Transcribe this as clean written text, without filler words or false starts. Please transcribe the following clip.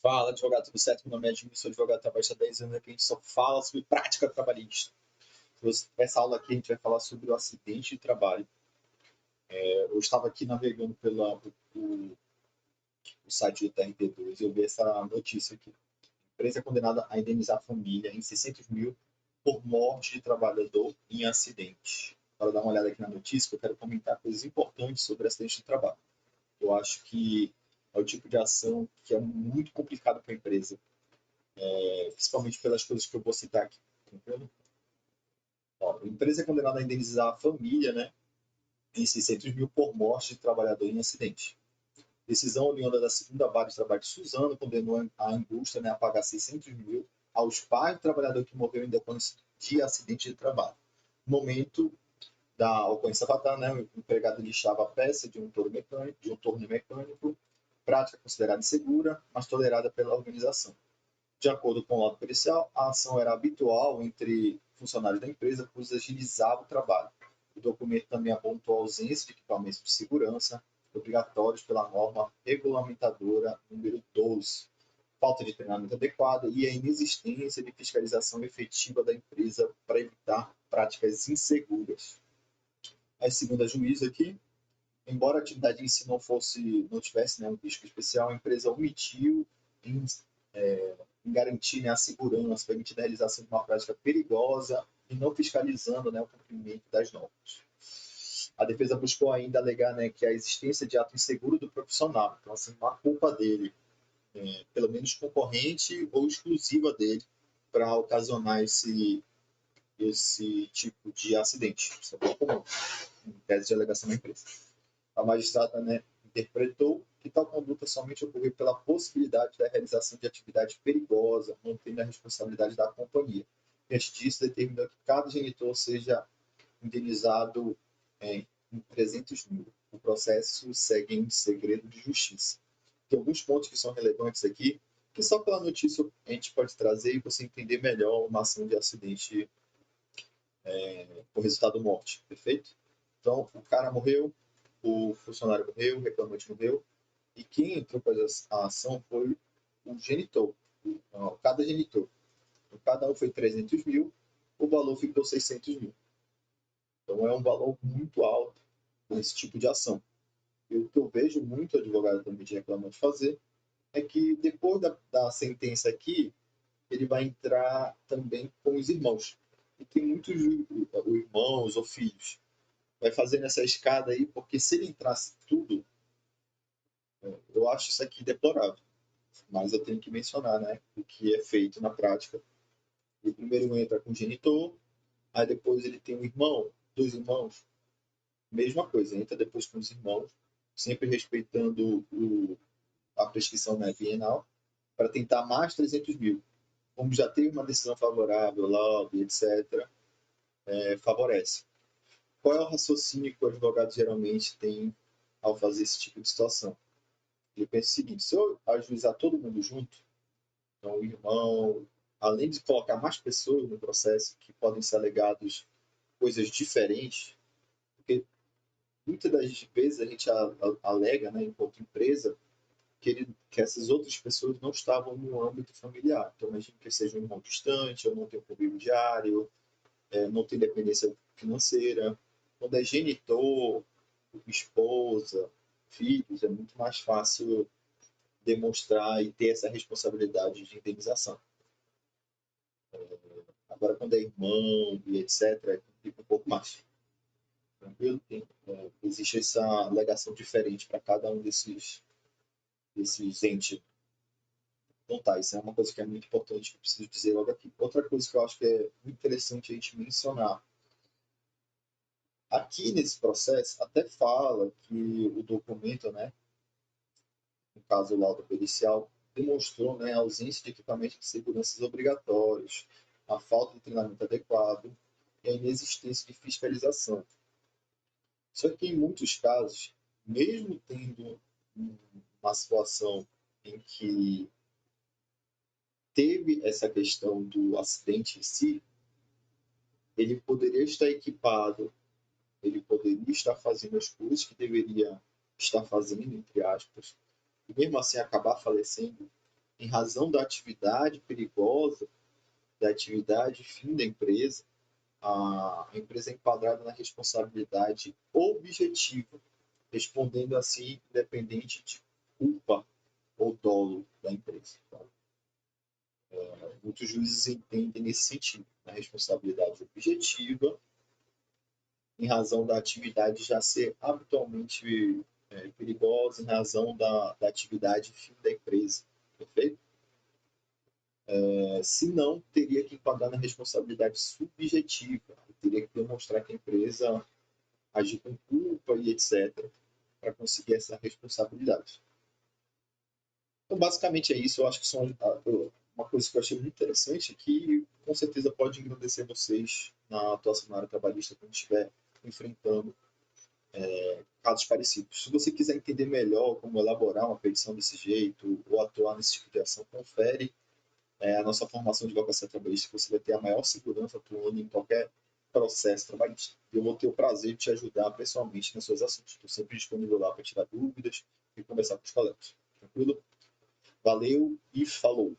Fala, advogado, tudo certo? Meu nome é Edmilson, sou advogado há mais de 10 anos aqui, a gente só fala sobre prática trabalhista. Essa aula aqui a gente vai falar sobre o acidente de trabalho. Eu estava aqui navegando o site do TRT2 e eu vi essa notícia aqui. Empresa é condenada a indenizar a família em 600 mil por morte de trabalhador em acidente. Para dar uma olhada aqui na notícia, eu quero comentar coisas importantes sobre acidente de trabalho. Eu acho que é o tipo de ação que é muito complicado para a empresa, principalmente pelas coisas que eu vou citar aqui. Tranquilo? Ó, a empresa é condenada a indenizar a família, né, em 600 mil por morte de trabalhador em acidente. Decisão oriunda da segunda vara de trabalho de Suzano condenou a indústria, né, a pagar 600 mil aos pais do trabalhador que morreu em decorrência de acidente de trabalho. No momento da ocorrência fatal, né, o empregado lixava a peça de um torno mecânico, prática considerada insegura, mas tolerada pela organização. De acordo com o laudo pericial, a ação era habitual entre funcionários da empresa, pois agilizava o trabalho. O documento também apontou a ausência de equipamentos de segurança obrigatórios pela norma regulamentadora número 12, falta de treinamento adequado e a inexistência de fiscalização efetiva da empresa para evitar práticas inseguras. Aí, segundo a juíza aqui, embora a atividade em si não tivesse, né, um risco especial, a empresa omitiu em, em garantir, né, a segurança, permitindo a realização de uma prática perigosa e não fiscalizando, né, o cumprimento das normas. A defesa buscou ainda alegar, né, que a existência de ato inseguro do profissional, então assim, uma culpa dele, pelo menos concorrente ou exclusiva dele, para ocasionar esse tipo de acidente. Isso é bem comum, em tese de alegação da empresa. A magistrada, né, interpretou que tal conduta somente ocorreu pela possibilidade da realização de atividade perigosa, mantendo a responsabilidade da companhia. Diante disso, determinou que cada genitor seja indenizado em 300 mil. O processo segue em segredo de justiça. Tem alguns pontos que são relevantes aqui, que só pela notícia a gente pode trazer e você entender melhor uma ação de acidente por resultado morte, perfeito? Então, o cara morreu, o funcionário morreu, o reclamante morreu, e quem entrou com a ação foi o genitor, cada genitor. Então, cada um foi 300 mil, o valor ficou 600 mil. Então, é um valor muito alto nesse tipo de ação. E o que eu vejo muito advogado também de reclamante fazer é que depois da sentença aqui, ele vai entrar também com os irmãos. E tem muitos irmãos ou filhos. Vai fazer nessa escada aí, porque se ele entrasse tudo, eu acho isso aqui deplorável. Mas eu tenho que mencionar, né, o que é feito na prática. Ele primeiro entra com o genitor, aí depois ele tem um irmão, dois irmãos, mesma coisa, entra depois com os irmãos, sempre respeitando a prescrição, né, bienal, para tentar mais 300 mil. Como já teve uma decisão favorável, lobby, etc., favorece. Qual é o raciocínio que o advogado geralmente tem ao fazer esse tipo de situação? Ele pensa o seguinte: se eu ajuizar todo mundo junto, então o irmão, além de colocar mais pessoas no processo que podem ser alegados coisas diferentes, porque muitas das vezes a gente alega, né, enquanto empresa, que essas outras pessoas não estavam no âmbito familiar. Então, imagine que seja um irmão distante, ou não tem um convívio diário, não tem dependência financeira. Quando é genitor, esposa, filhos, é muito mais fácil demonstrar e ter essa responsabilidade de indenização. Agora, quando é irmão e etc., fica um pouco mais. Tranquilo? Existe essa alegação diferente para cada um desses entes. Então tá, isso é uma coisa que é muito importante que eu preciso dizer logo aqui. Outra coisa que eu acho que é muito interessante a gente mencionar. Aqui nesse processo, até fala que o documento, né, no caso o laudo pericial, demonstrou, né, a ausência de equipamentos de segurança obrigatórios, a falta de treinamento adequado e a inexistência de fiscalização. Só que em muitos casos, mesmo tendo uma situação em que teve essa questão do acidente em si, ele poderia estar equipado, ele poderia estar fazendo as coisas que deveria estar fazendo, entre aspas, e mesmo assim acabar falecendo, em razão da atividade perigosa, da atividade fim da empresa, a empresa é enquadrada na responsabilidade objetiva, respondendo assim, independente de culpa ou dolo da empresa. Tá? Muitos juízes entendem nesse sentido, na responsabilidade objetiva, em razão da atividade já ser habitualmente perigosa, em razão da atividade fim da empresa. Perfeito? Se não, teria que enquadrar na responsabilidade subjetiva, teria que demonstrar que a empresa agiu com culpa e etc., para conseguir essa responsabilidade. Então, basicamente é isso. Eu acho que são uma coisa que eu achei muito interessante, que com certeza pode engrandecer vocês na atuação na área trabalhista quando estiver enfrentando casos parecidos. Se você quiser entender melhor como elaborar uma petição desse jeito ou atuar nesse tipo de ação, confere a nossa formação de advocacia trabalhista, que você vai ter a maior segurança atuando em qualquer processo trabalhista. E eu vou ter o prazer de te ajudar pessoalmente nas suas ações. Estou sempre disponível lá para tirar dúvidas e conversar com os colegas. Tranquilo? Valeu e falou!